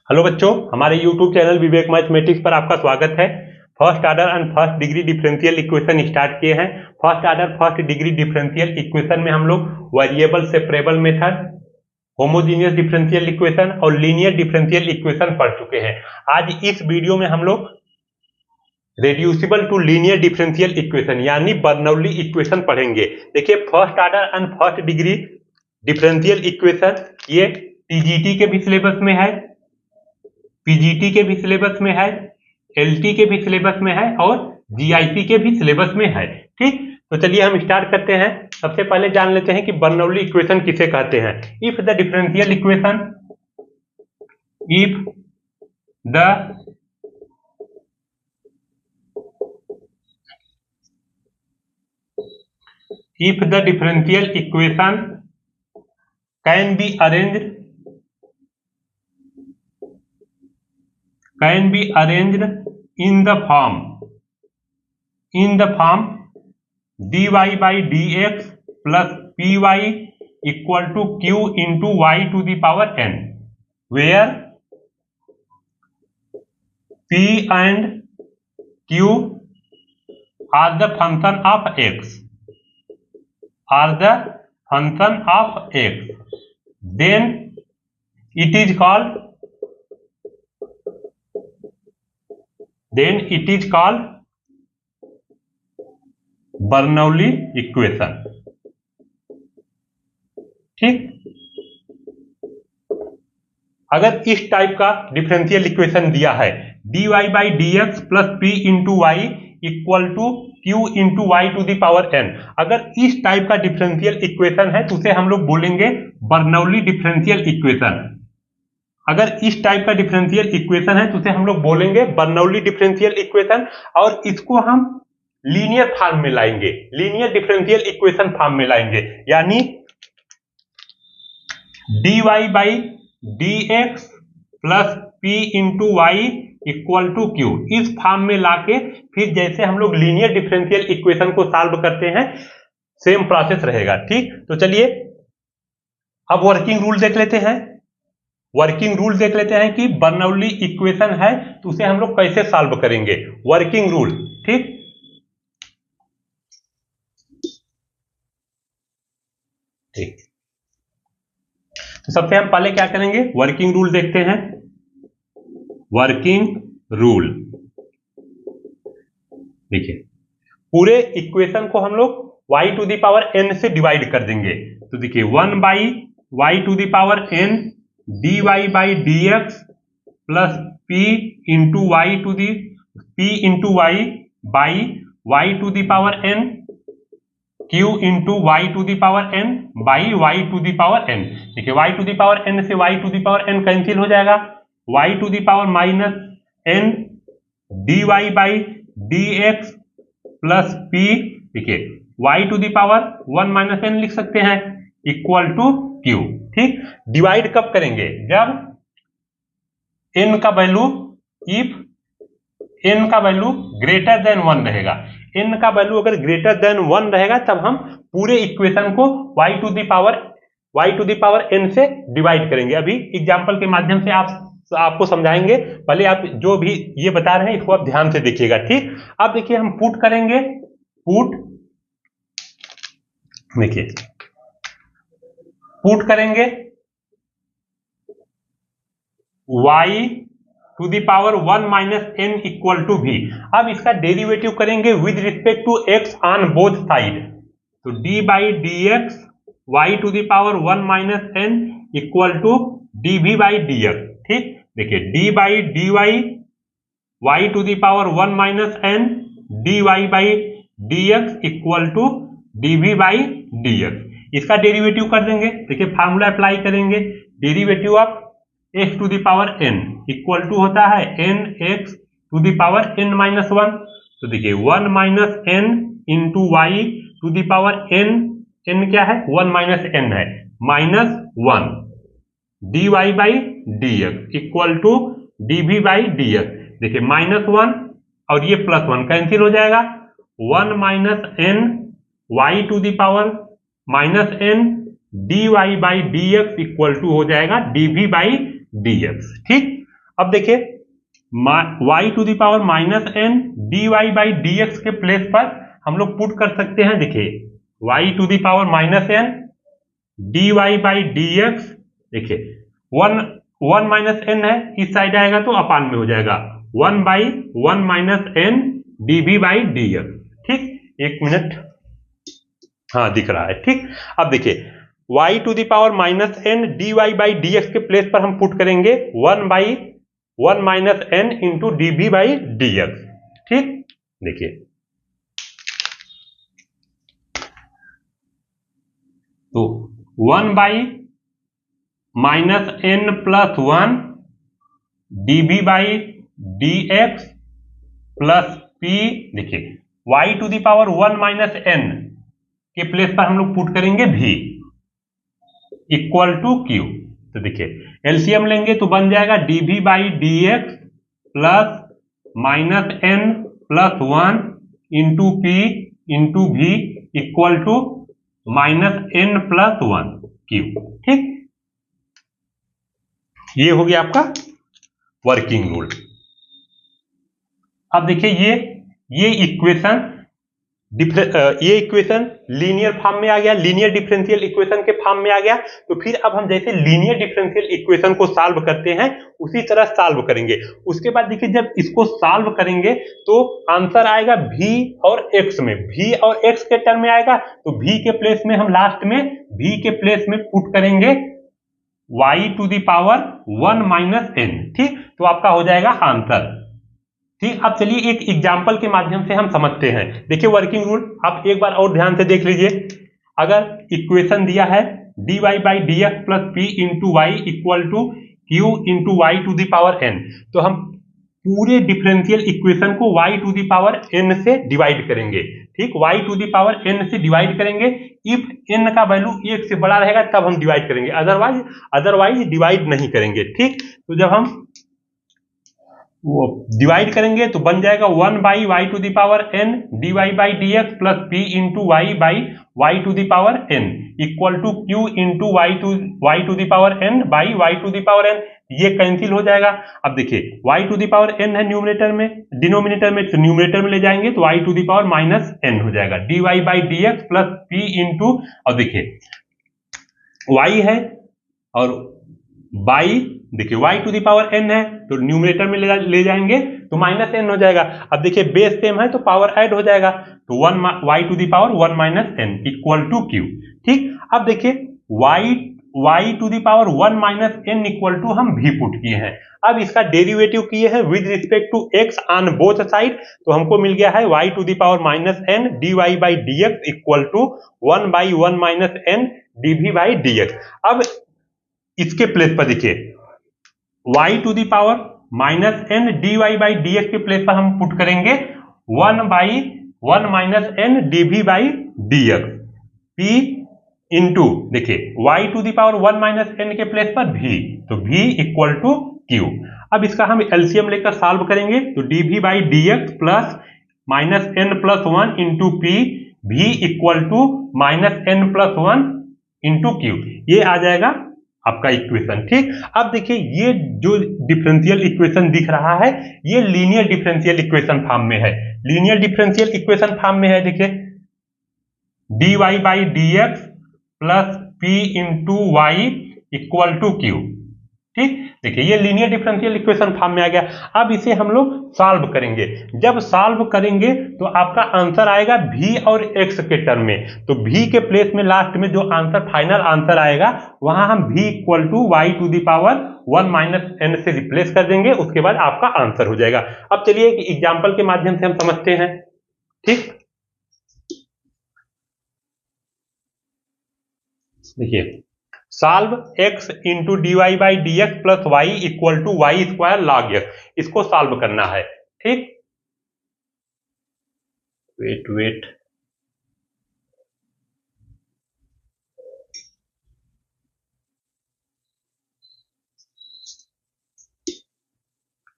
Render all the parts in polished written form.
Hello बच्चों, हमारे YouTube channel विवेक mathematics पर आपका स्वागत है। First order and first degree differential equation start किए हैं। First order first degree differential equation में हम लोग variable separable method, homogeneous differential equation और लीनियर डिफरेंशियल इक्वेशन पढ़ चुके हैं। आज इस वीडियो में हम लोग reducible to linear differential equation यानी बर्नौली इक्वेशन पढ़ेंगे। देखिए, first order and first degree differential equation ये टीजीटी के भी सिलेबस में है, पीजीटी के भी सिलेबस में है, एलटी के भी सिलेबस में है और जीआईपी के भी सिलेबस में है। ठीक, तो चलिए हम स्टार्ट करते हैं। सबसे पहले जान लेते हैं कि बर्नौली इक्वेशन किसे कहते हैं। If the differential equation if the differential equation can be arranged in the form dy by dx plus py equal to q into y to the power n, where p and q are the function of x, then it is called Bernoulli equation. ठीक, अगर इस type का differential equation दिया है dy by d x plus p into y equal to q into y to the power n, अगर इस type का differential equation है तो उसे हम लोग बोलेंगे बर्नौली डिफरेंशियल इक्वेशन। अगर इस टाइप का डिफरेंशियल इक्वेशन है तो उसे हम लोग बोलेंगे बर्नौली डिफरेंशियल इक्वेशन, और इसको हम लीनियर फॉर्म में लाएंगे, लीनियर डिफरेंशियल इक्वेशन फॉर्म में लाएंगे, यानी dy by d x plus p into y equal to q, इस फॉर्म में लाके फिर जैसे हम लोग लीनियर डिफरेंशियल इक्वेशन को सॉल्व करते हैं सेम प्रोसेस रहेगा। ठीक, तो चलिए अब वर्किंग रूल देख लेते हैं। वर्किंग रूल देख लेते हैं कि बर्नौली इक्वेशन है तो उसे हम लोग कैसे सॉल्व करेंगे। वर्किंग रूल, ठीक, तो सबसे हम पहले क्या करेंगे, वर्किंग रूल देखते हैं। वर्किंग रूल देखिए, पूरे इक्वेशन को हम लोग y to the power n से डिवाइड कर देंगे। तो देखिए 1 by y to the power n dy by d x plus p into y to the p into y by y to the power n q into y to the power n by y to the power n। देखिए y to the power n से y to the power n cancel हो जाएगा, y to the power minus n dy by d x plus p, देखिए y to the power 1 minus n लिख सकते हैं equal to q। ठीक, divide कब करेंगे, जब n का वैल्यू, इफ n का वैल्यू ग्रेटर देन 1 रहेगा। n का वैल्यू अगर ग्रेटर देन 1 रहेगा तब हम पूरे इक्वेशन को y to the power n से डिवाइड करेंगे। अभी एग्जांपल के माध्यम से आपको समझाएंगे, पहले आप जो भी ये बता रहे हैं इसको आप ध्यान से देखिएगा। ठीक, अब देखिए हम पुट करेंगे, देखिए पुट करेंगे y to the power 1 minus n equal to v। अब इसका डेरिवेटिव करेंगे with respect to x on both side, तो d by d x y to the power 1 minus n equal to dv by d x. ठीक, देखिए d by d y y to the power 1 minus n dy by d x equal to dv by d x. इसका derivative कर देंगे। देखिए formula apply करेंगे, derivative of x to the power n equal to होता है n x to the power n minus 1। तो देखिए 1 minus n into y to the power n क्या है, 1 माइनस n है, minus 1 dy by d x equal to dv by d x. देखिए minus 1 और ये प्लस 1 कैंसिल हो जाएगा, 1 minus n y to the power minus n dy by d x equal to हो जाएगा dv बाई dx। ठीक, अब देखिए y to the power minus n dy by d x के प्लेस पर हम लोग पुट कर सकते हैं। देखिए y to the power minus n dy by d x, देखिए वन माइनस एन है, इस साइड आएगा तो अपान में हो जाएगा 1 by 1 minus n dv by d x. ठीक, एक मिनट, हाँ दिख रहा है। ठीक, अब देखिए y to the power minus n dy by d x के प्लेस पर हम पुट करेंगे 1 by 1 minus n into dv by d x. ठीक, देखिए तो 1 by minus n plus 1 dv by d x plus p, देखिए y to the power 1 minus n के place पर हम लोग पुट करेंगे v इक्वल टू q। तो देखिए एलसीएम लेंगे तो बन जाएगा dv by d x plus minus n plus 1 into p into v equal to minus n plus 1 q। ठीक, ये हो गया आपका वर्किंग रूल। अब देखिए ये इक्वेशन लीनियर फॉर्म में आ गया, लीनियर डिफरेंशियल इक्वेशन के फॉर्म में आ गया। तो फिर अब हम जैसे लीनियर डिफरेंशियल इक्वेशन को सॉल्व करते हैं उसी तरह सॉल्व करेंगे। उसके बाद देखिए जब इसको सॉल्व करेंगे तो आंसर आएगा v और x में, v और x के टर्म में आएगा। तो v के प्लेस में हम लास्ट में v के प्लेस में पुट करेंगे y to the power 1 minus n. ठीक, तो आपका हो जाएगा आंसर। ठीक, अब चलिए एक एग्जाम्पल के माध्यम से हम समझते हैं। देखिए वर्किंग रूल आप एक बार और ध्यान से देख लीजिए। अगर इक्वेशन दिया है dy by d x plus p into y equal to q into y to the power n, तो हम पूरे डिफरेंशियल इक्वेशन को y to the power n से डिवाइड करेंगे। ठीक, y to the power n से डिवाइड करेंगे। If n का वैल्यू 1 से बड़ा रहेगा तब हम डिवाइड करेंगे, अदरवाइज डिवाइड नहीं करेंगे। ठीक, तो जब हम वो डिवाइड करेंगे तो बन जाएगा 1 by y to the power n dy by d x plus p into y by y to the power n equal to q into y to the power n by y to the power n। ये cancel हो जाएगा। अब देखिए y to the power n है numerator में, denominator में, तो numerator में ले जाएंगे तो y to the power minus n हो जाएगा dy by d x plus p into, और देखिए y है और बाई, देखिए y to the power n है तो न्यूमरेटर में ले जाएंगे तो माइनस n हो जाएगा। अब देखिए बेस सेम है तो पावर ऐड हो जाएगा तो 1 y to the power 1 minus n equal to q। ठीक, अब देखिए y to the power 1 minus n equal to हम v पुट किए हैं। अब इसका डेरिवेटिव किए हैं with respect to x on both side, तो हमको मिल गया है y to the power minus n dy by d x equal to 1 by 1 minus n dv by d x. अब इसके प्लेस पर देखिए y to the power minus n dy by d x के प्लेस पर हम put करेंगे 1 by 1 minus n dv by d x p into, देखिए y to the power 1 minus n के प्लेस पर v, तो v इक्वल टू q। अब इसका हम एलसीएम लेकर सॉल्व करेंगे तो dv by d x plus minus n plus 1 into p v equal to minus n plus 1 into q, ये आ जाएगा आपका इक्वेशन। ठीक, अब देखिए ये जो डिफरेंशियल इक्वेशन दिख रहा है ये लीनियर डिफरेंशियल इक्वेशन फॉर्म में है। लीनियर डिफरेंशियल इक्वेशन फॉर्म में है, देखिए dy by d x plus p into y equal to q। ठीक, देखिए ये लीनियर डिफरेंशियल इक्वेशन फॉर्म में आ गया। अब इसे हम लोग सॉल्व करेंगे। जब सॉल्व करेंगे तो आपका आंसर आएगा v और x के टर्म में, तो v के प्लेस में लास्ट में जो आंसर फाइनल आंसर आएगा वहां हम v equal to y to the power 1 minus n से रिप्लेस कर देंगे, उसके बाद आपका आंसर हो जाएगा। अब चलिए एक एग्जाम्पल के माध्यम से हम समझते हैं। ठीक, देखिए solve x into d y by d x plus y equal to y square log x, इसको सॉल्व करना है। ठीक, वेट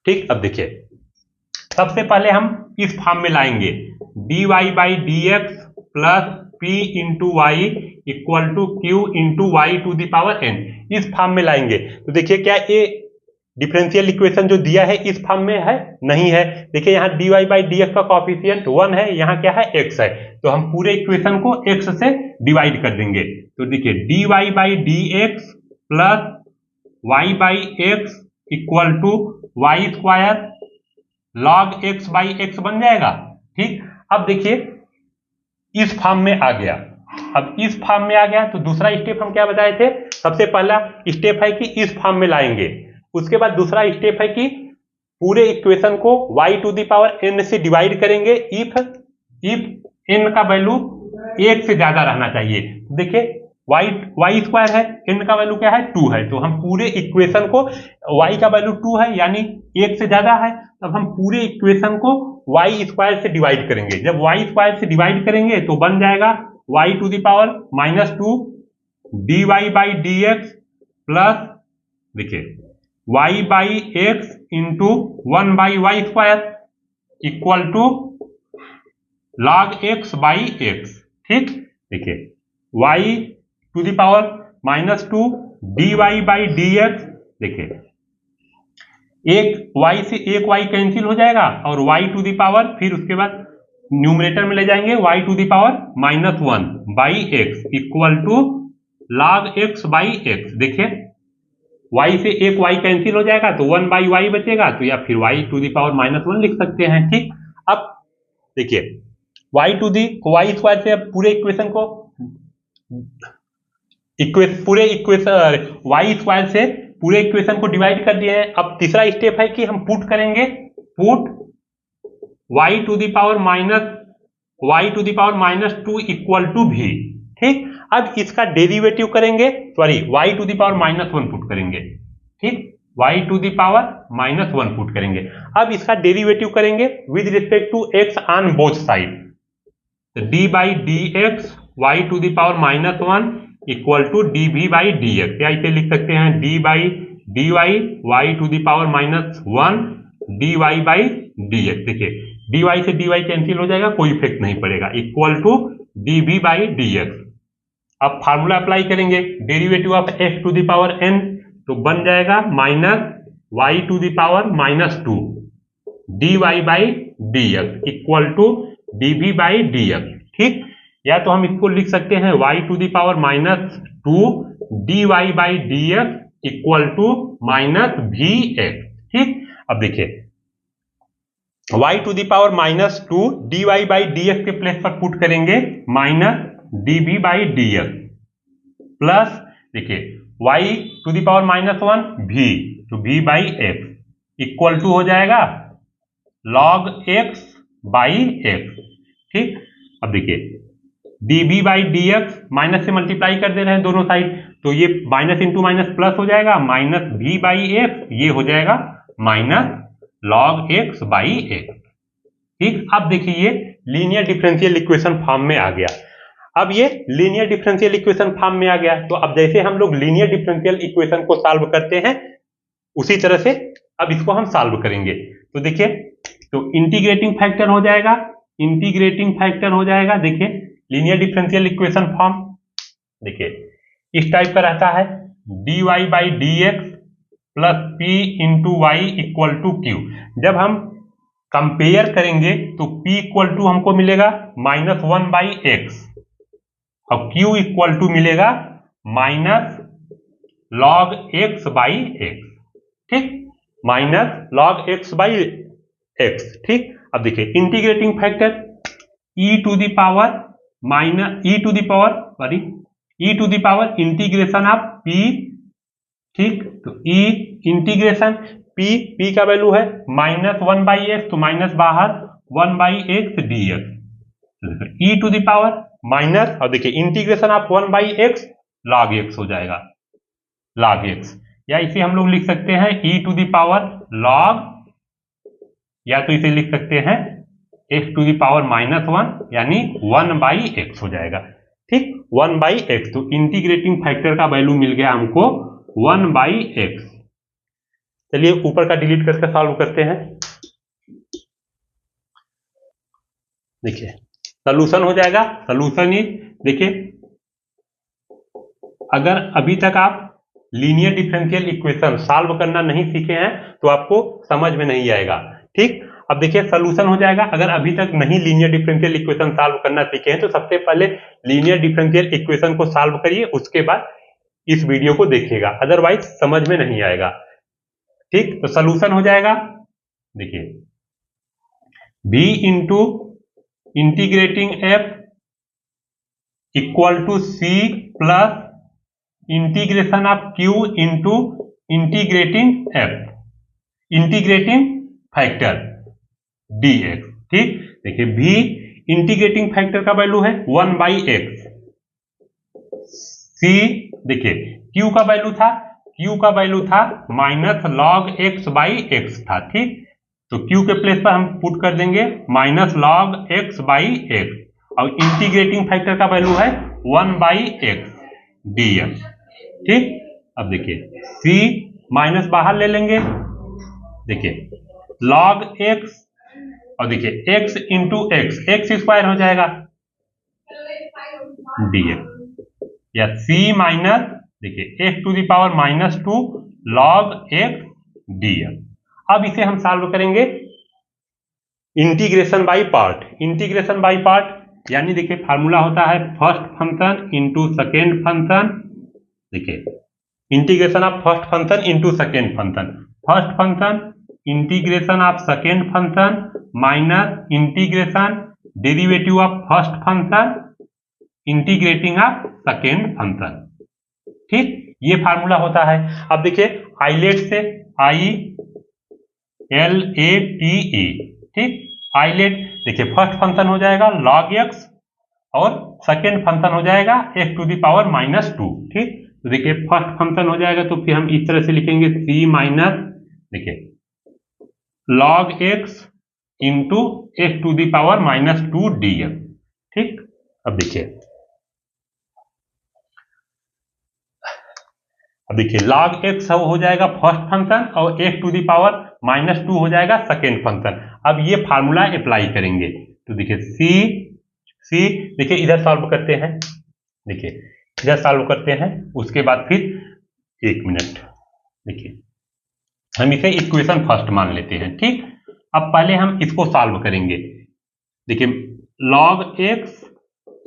ठीक, अब देखिए सबसे पहले हम इस फॉर्म में लाएंगे dy by d x plus p into y equal to q into y to the power n, इस फॉर्म में लाएंगे। तो देखिए क्या डिफरेंशियल इक्वेशन जो दिया है इस फॉर्म में है, नहीं है। देखिए यहाँ dy बाई dx का कॉफिशिएंट 1 है, यहाँ क्या है x है, तो हम पूरे इक्वेशन को x से डिवाइड कर देंगे। तो देखिए dy by dx plus y by x equal to y square log x by x बन जाएगा। ठीक, अब देखिए इस फॉर्म में आ गया। अब इस फॉर्म में आ गया तो दूसरा स्टेप हम क्या बताए थे, सबसे पहला स्टेप है कि इस फॉर्म में लाएंगे। उसके बाद दूसरा स्टेप है कि पूरे इक्वेशन को y to the power n से डिवाइड करेंगे इफ n का वैल्यू 1 से ज्यादा रहना चाहिए। देखिए y स्क्वायर है, n का वैल्यू क्या है 2 है, तो हम पूरे इक्वेशन को y का वैल्यू 2 है यानी 1 से ज्यादा है, तब हम पूरे इक्वेशन को y स्क्वायर से डिवाइड करेंगे। जब y स्क्वायर से डिवाइड करेंगे तो बन जाएगा y to the power -2 dy by dx plus देखिए y by x into 1 by y square equal to log x by x। ठीक, देखिए y to the power -2 dy by dx, देखिए एक y से एक y कैंसिल हो जाएगा और y टू द पावर, फिर उसके बाद न्यूमरेटर में ले जाएंगे y to the power -1 by x equal to log x by x। देखिए y से एक y कैंसिल हो जाएगा तो 1 बाई y बचेगा, तो या फिर y टू द पावर -1 लिख सकते हैं। ठीक, अब देखिए y स्क्वायर से अब पूरे इक्वेशन को y स्क्वायर से पूरे इक्वेशन को डिवाइड कर दिए हैं। अब तीसरा स्टेप है कि हम पुट करेंगे, put y to the power -2 equal to v। ठीक, अब इसका डेरिवेटिव करेंगे, sorry y to the power -1 put करेंगे। ठीक, y to the power -1 put करेंगे। अब इसका डेरिवेटिव करेंगे with respect to x on both side, तो d by dx y to the power -1 equal to dv by dx, या इसे लिख सकते हैं d by dy y to the power -1 dy by dx। देखिए dy से dy cancel हो जाएगा, कोई इफेक्ट नहीं पड़ेगा, equal to dv by dx। अब फार्मूला अप्लाई करेंगे, derivative of x to the power n, तो बन जाएगा -y to the power -2 dy by dx equal to dv by dx। ठीक, या तो हम इसको लिख सकते हैं y to the power -2 dy by dx equal to -vx। ठीक, अब देखिए y to the power -2 dy by dx के प्लेस पर पुट करेंगे -dv बाई dx प्लस देखिए y to the power -1 v, तो v by x equal to हो जाएगा log x बाई x। ठीक, अब देखिए dv बाई dx माइनस से मल्टीप्लाई कर दे रहे हैं दोनों साइड, तो ये माइनस इंटू माइनस प्लस हो जाएगा, -v बाई x, ये हो जाएगा -log x बाई x। ठीक, अब देखिए ये लीनियर डिफरेंशियल इक्वेशन फॉर्म में आ गया। अब ये लीनियर डिफरेंशियल इक्वेशन फॉर्म में आ गया, तो अब जैसे हम लोग लीनियर डिफरेंशियल इक्वेशन को सॉल्व करते हैं उसी तरह से अब इसको हम सॉल्व करेंगे। तो देखिए, तो इंटीग्रेटिंग फैक्टर हो जाएगा, देखिए लीनियर डिफरेंशियल इक्वेशन फॉर्म देखिए इस टाइप का रहता है, dy by dx plus p into y equal to q। जब हम कंपेयर करेंगे तो p इक्वल टू हमको मिलेगा -1 बाई x और q इक्वल टू मिलेगा -log x बाई x। ठीक, -log x बाई x। ठीक, अब देखिए integrating factor e to the power integration of p। ठीक, तो e इंटीग्रेशन p का वैल्यू है -1 बाई x, तो माइनस बाहर 1 by x dx e to the power minus, और देखिए integration of 1 by x log x हो जाएगा, log x, या इसे हम लोग लिख सकते हैं e to the power log, या तो इसे लिख सकते हैं x टू द पावर -1 यानी 1 बाई x हो जाएगा। ठीक, 1 बाई x, तो इंटीग्रेटिंग फैक्टर का वैल्यू मिल गया हमको 1 बाई x। चलिए ऊपर का डिलीट करके सॉल्व करते हैं। देखिए सॉल्यूशन हो जाएगा, सॉल्यूशन ही देखिए अगर अभी तक आप लीनियर डिफरेंशियल इक्वेशन सॉल्व करना नहीं सीखे हैं तो आपको समझ में नहीं आएगा। ठीक, अब देखिए सॉल्यूशन हो जाएगा। अगर अभी तक नहीं लीनियर डिफरेंशियल इक्वेशन सॉल्व करना सीखे हैं तो सबसे पहले लीनियर डिफरेंशियल इक्वेशन को सॉल्व करिए, उसके बाद इस वीडियो को देखिएगा, अदरवाइज समझ में नहीं आएगा। ठीक, तो सॉल्यूशन हो जाएगा, देखिए b into integrating f equal to c plus integration of q into integrating f, integrating factor dx। ठीक, देखिए v इंटीग्रेटिंग फैक्टर का वैल्यू है 1/x, c देखिए q का वैल्यू था माइनस लॉग x/x था। ठीक, तो q के प्लेस पर हम पुट कर देंगे माइनस लॉग x/x और इंटीग्रेटिंग फैक्टर का वैल्यू है 1/x dx। ठीक, अब देखिए c माइनस बाहर ले लेंगे, देखिए log x और देखिए x इंटू x स्क्वायर हो जाएगा dx, या c माइनस देखिए x to the power -2 log x dx। अब इसे हम सॉल्व करेंगे इंटीग्रेशन बाय पार्ट, यानी देखिए फार्मूला होता है first function into second function. देखिए integration of first function into second function, first function integration of second function minus integration derivative of first function integrating of second function. ठीक, ये formula होता है। अब देखिए आइलेट से ILATE, ठीक, islet देखिए फर्स्ट फंक्शन हो जाएगा log x और सेकेंड फंक्शन हो जाएगा x टू द पावर -2। ठीक, तो देखिए फर्स्ट फंक्शन हो जाएगा तो फिर हम इस तरह से लिखेंगे c माइनस देखिए log x into x to the power -2 dx। ठीक, अब देखिए log x हो जाएगा फर्स्ट फंक्शन और x टू द पावर -2 हो जाएगा सेकेंड फंक्शन। अब ये फार्मूला अप्लाई करेंगे तो देखिए c देखिए इधर सॉल्व करते हैं, देखिए इधर सॉल्व करते हैं, उसके बाद फिर एक मिनट देखिए हम इसे इक्वेशन फर्स्ट मान लेते हैं। ठीक, अब पहले हम इसको सॉल्व करेंगे, देखिए log x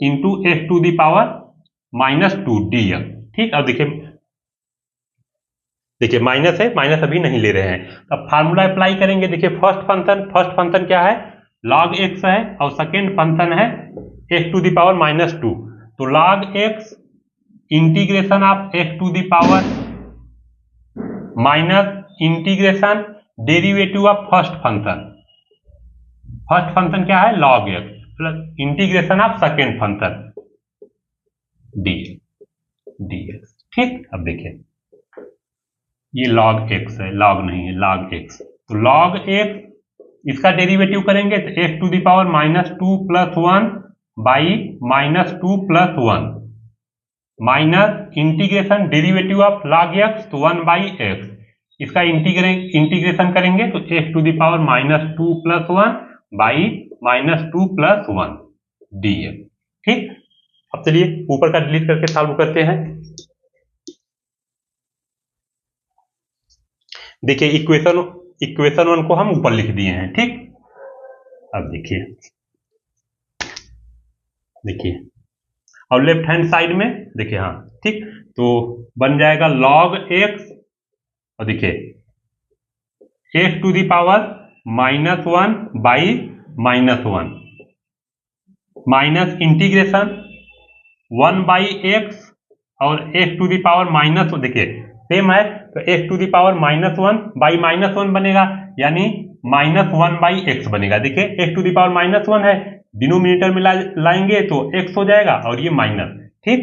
into x to the power -2 dx। ठीक, अब देखिए माइनस है, माइनस अभी नहीं ले रहे हैं, अब फार्मूला अप्लाई करेंगे। देखिए फर्स्ट फंक्शन क्या है log x है और सेकेंड फंक्शन है x टू द पावर -2, तो log x integration of x to the power minus integration derivative of first function क्या है log x plus integration of second function dx। ठीक, अब देखिए ये log x है, log नहीं है, log x, तो log x इसका डेरिवेटिव करेंगे तो x to the power -2 plus 1 by -2 plus 1 minus integration derivative of log x तो 1/x, इसका इंटीग्रेशन करेंगे तो x to the power -2 plus 1 by -2 plus 1 dx। ठीक, अब चलिए ऊपर का डिलीट करके सॉल्व करते हैं। देखिए इक्वेशन 1 को हम ऊपर लिख दिए हैं। ठीक, अब देखिए और लेफ्ट हैंड साइड में देखिए, हाँ ठीक, तो बन जाएगा log x और देखिए x to the power -1 by -1 minus integration 1/x और x टू द पावर -1 देखिए सेम है तो x to the power -1 by -1 बनेगा, यानी -1/x बनेगा। देखिए x टू द पावर -1 है, डिनोमिनेटर में लाएंगे तो x हो जाएगा और ये माइनस। ठीक,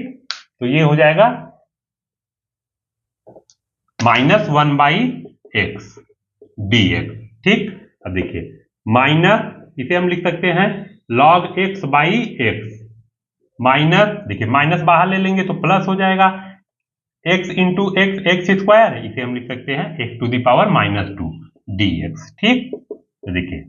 तो ये हो जाएगा -1/x dx। ठीक, अब देखिए माइनस इसे हम लिख सकते हैं log x/x माइनस देखिए माइनस बाहर ले लेंगे तो प्लस हो जाएगा x इंटू x स्क्वायर, इसे हम लिख सकते हैं x to the power -2 dx। ठीक, तो देखिए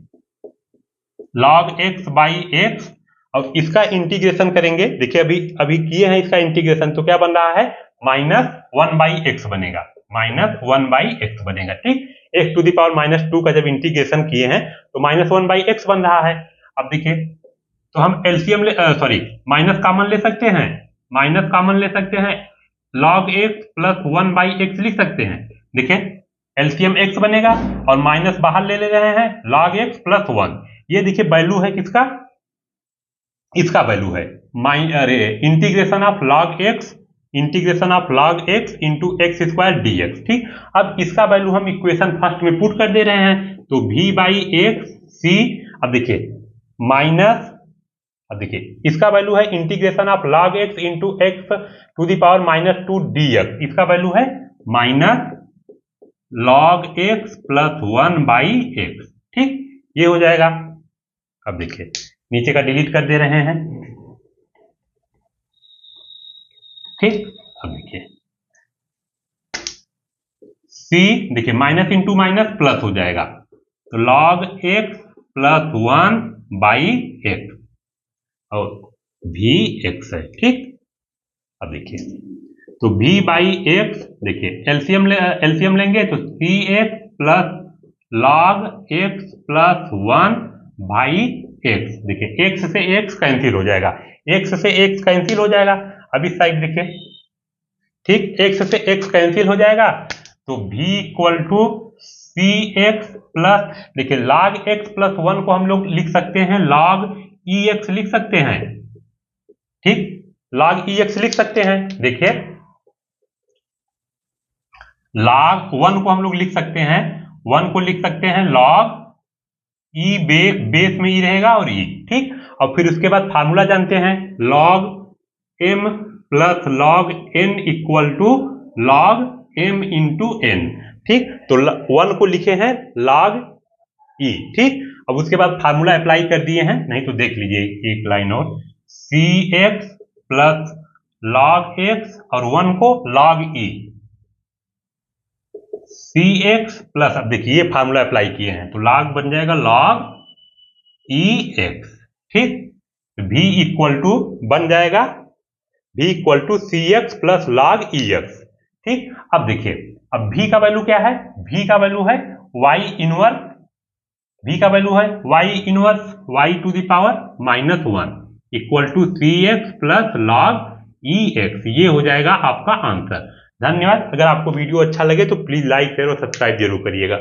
log x/x और इसका इंटीग्रेशन करेंगे। देखिए अभी किए हैं इसका इंटीग्रेशन, तो क्या बन रहा है -1/x बनेगा, -1/x बनेगा। ठीक, x टू द पावर -2 का जब इंटीग्रेशन किए हैं तो -1/x बन रहा है। अब देखिए, तो हम एलसीएम माइनस कॉमन ले सकते हैं, माइनस कॉमन ले सकते हैं, log x प्लस 1/x लिख सकते हैं। देखिए एलसीएम x बनेगा और माइनस बाहर ले रहे हैं, log x प्लस 1। ये देखिए वैल्यू है किसका, इसका वैल्यू है integration of log x, integration of log x into x square D x. ठीक, अब इसका वैल्यू हम इक्वेशन फर्स्ट में पुट कर दे रहे हैं, तो v/x c, अब देखिए माइनस, अब देखिए इसका वैल्यू है integration of log x into x to the power -2 dx, इसका वैल्यू है minus log x plus 1/x। ठीक, ये हो जाएगा। अब देखिए नीचे का डिलीट कर दे रहे हैं। ठीक, अब देखिए c, देखिए माइनस इंटू माइनस प्लस हो जाएगा, तो log x प्लस 1/x और vx है। ठीक, अब देखिए तो v/x, देखिए एलसीएम लेंगे तो cx plus log x plus 1/x। देखिए x से x कैंसिल हो जाएगा, x से x कैंसिल हो जाएगा। अब इस साइड देखिए, ठीक, x से x कैंसिल हो जाएगा तो v equal to cx plus, देखिए log x प्लस 1 को हम लोग लिख सकते हैं log ex लिख सकते हैं। ठीक, log ex लिख सकते हैं। देखिए log 1 को हम लोग लिख सकते हैं, 1 को लिख सकते हैं log e, बेस में e रहेगा और e। ठीक, और फिर उसके बाद फार्मूला जानते हैं log m plus log n equal to log m into n। ठीक, तो 1 को लिखे हैं log e। ठीक, अब उसके बाद फार्मूला अप्लाई कर दिए हैं, नहीं तो देख लीजिए एक लाइन और, cx प्लस log x और 1 को log e, cx प्लस, अब देखिए ये फार्मूला अप्लाई किए हैं तो log बन जाएगा log ex। ठीक, v इक्वल टू बन जाएगा v equal to cx plus log ex। ठीक, अब देखिए अब v का वैल्यू क्या है, v का वैल्यू है y इनवर्स, v का वैल्यू है y inverse y to the power -1 equal to cx plus log ex। ये हो जाएगा आपका आंसर। धन्यवाद। अगर आपको वीडियो अच्छा लगे तो प्लीज लाइक शेयर और सब्सक्राइब जरूर करिएगा।